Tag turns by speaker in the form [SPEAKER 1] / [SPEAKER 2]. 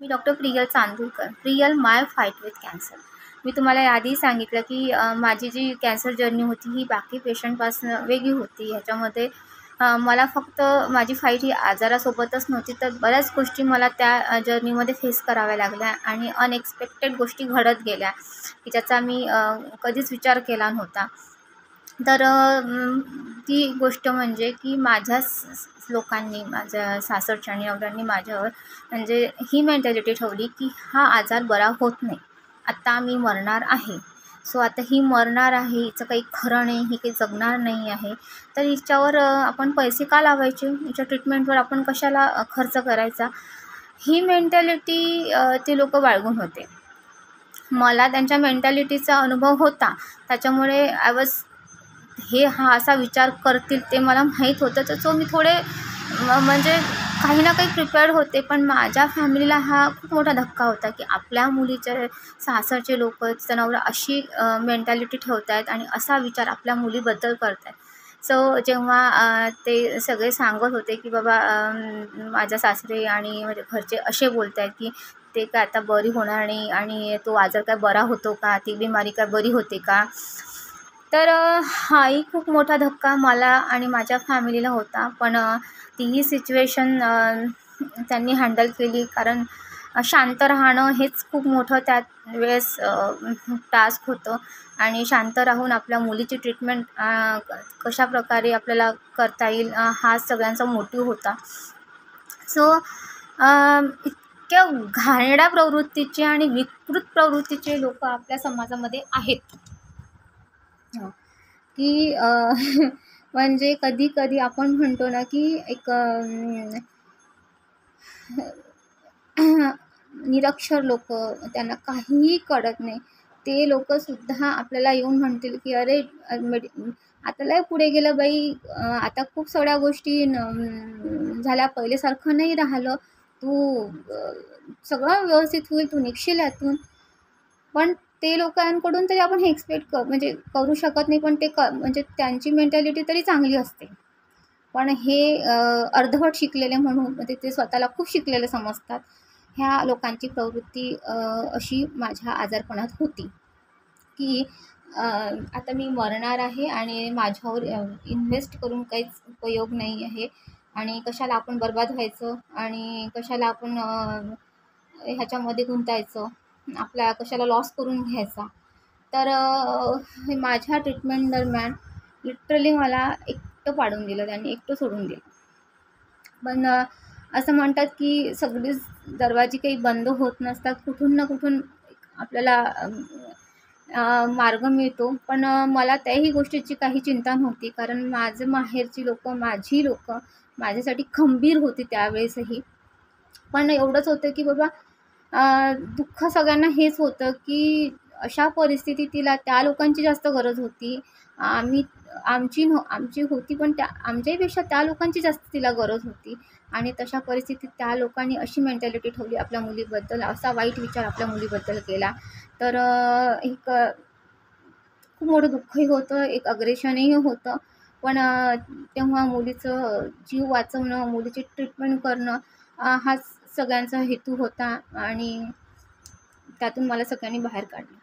[SPEAKER 1] Me doctor Priyal Chandurkar, Priyal my fight with cancer. मी तुम्हाला याआधी सांगितलं की माझी जी कॅन्सर जर्नी होती ही बाकी पेशंटपासून वेगळी होती. ह्याच्यामध्ये मला फक्त माझी फाईट ही आजारासोबतच नव्हती, तर बऱ्याच गोष्टी मला त्या जर्नीमध्ये फेस कराव्या लागल्या आणि अनएक्सपेक्टेड गोष्टी घडत गेल्या की ज्याचा मी कधीच विचार केला नव्हता. तर ती गोष्ट म्हणजे की लोकांनी, माझ्या सासरच्या आणि नवऱ्यांनी माझ्यावर म्हणजे ही मेंटॅलिटी ठेवली की हा आजार बरा होत नाही, आत्ता मी मरणार आहे. सो आता ही मरणार आहे, हिचं काही खरं नाही, ही काही जगणार नाही आहे, तर हिच्यावर आपण पैसे का लावायचे, हिच्या ट्रीटमेंटवर आपण कशाला खर्च करायचा, ही मेंटॅलिटी ते लोक बाळगून होते. मला त्यांच्या मेंटॅलिटीचा अनुभव होता, त्याच्यामुळे हा असा विचार करतील ते मला माहीत होतं. तर सो मी थोडे म्हणजे काही ना काही प्रिपेअर्ड होते. पण माझ्या फॅमिलीला हा खूप मोठा धक्का होता की आपल्या मुलीचे सासरचे लोक, तिचा नवरा अशी मेंटॅलिटी ठेवत आहेत आणि असा विचार आपल्या मुलीबद्दल करत आहेत. सो जेव्हा ते सगळे सांगत होते की बाबा माझ्या सासरे आणि माझे घरचे असे बोलत आहेत की ते काय आता बरी होणार नाही आणि तो आजार काय बरा होतो का, ती बिमारी काय बरी होते का. तर हाही खूप मोठा धक्का मला आणि माझ्या फॅमिलीला होता. पण तीही सिच्युएशन त्यांनी हँडल केली, कारण शांत राहणं हेच खूप मोठं त्या वेळेस टास्क होतं. आणि शांत राहून आपल्या मुलीची ट्रीटमेंट कशाप्रकारे आपल्याला करता येईल हा सगळ्यांचा मोटिव्ह होता. सो इतक्या घाणेरड्या प्रवृत्तीचे आणि विकृत प्रवृत्तीचे लोक आपल्या समाजामध्ये आहेत की म्हणजे कधी कधी आपण म्हणतो ना की एक निरक्षर लोक, त्यांना काहीही कळत नाही, ते लोकसुद्धा आपल्याला येऊन म्हणतील की अरे आता लय पुढे गेलं बाई, आता खूप सगळ्या गोष्टी झाल्या, पहिलेसारखं नाही राहिलं, तू सगळं व्यवस्थित होईल, तू निघशील यातून. पण ते लोकांकडून तरी आपण हे एक्सपेक्ट म्हणजे करू शकत नाही. पण ते म्हणजे त्यांची मेंटॅलिटी तरी चांगली असते. पण हे अर्धवट शिकलेले म्हणून म्हणजे ते स्वतःला खूप शिकलेले समजतात. ह्या लोकांची प्रवृत्ती अशी माझ्या आजारपणात होती की आता मी मरणार आहे आणि माझ्यावर इन्व्हेस्ट करून काहीच उपयोग नाही आहे आणि कशाला आपण बर्बाद व्हायचं आणि कशाला आपण ह्याच्यामध्ये गुंतायचं, आपला कशाला लॉस करून घ्यायचा. तर माझ्या ट्रीटमेंट दरम्यान लिटरली मला एकटं पाडून दिलं, त्यांनी एकटं सोडून दिलं. पण असं म्हणतात की सगळीच दरवाजे काही बंद होत नसतात, कुठून ना कुठून आपल्याला मार्ग मिळतो. पण मला त्याही गोष्टीची काही चिंता नव्हती, कारण माझं माहेरची लोक, माझी लोक माझ्यासाठी खंबीर होती त्यावेळेसही. पण एवढंच होतं की बाबा दुःख सगळ्यांना हेच होतं की अशा परिस्थितीत तिला त्या लोकांची जास्त गरज होती. आमची होती, पण आमच्याहीपेक्षा त्या लोकांची जास्त तिला गरज होती. आणि तशा परिस्थितीत त्या लोकांनी अशी मेंटॅलिटी ठेवली आपल्या मुलीबद्दल, असा वाईट विचार आपल्या मुलीबद्दल केला. तर एक खूप मोठं दुःखही होतं, एक अग्रेशनही होतं. पण तेव्हा मुलीचं जीव वाचवणं, मुलीची ट्रीटमेंट करणं हाच सगळ्यांचा हेतू होता आणि त्यातून मला सगळ्यांनी बाहेर काढलं.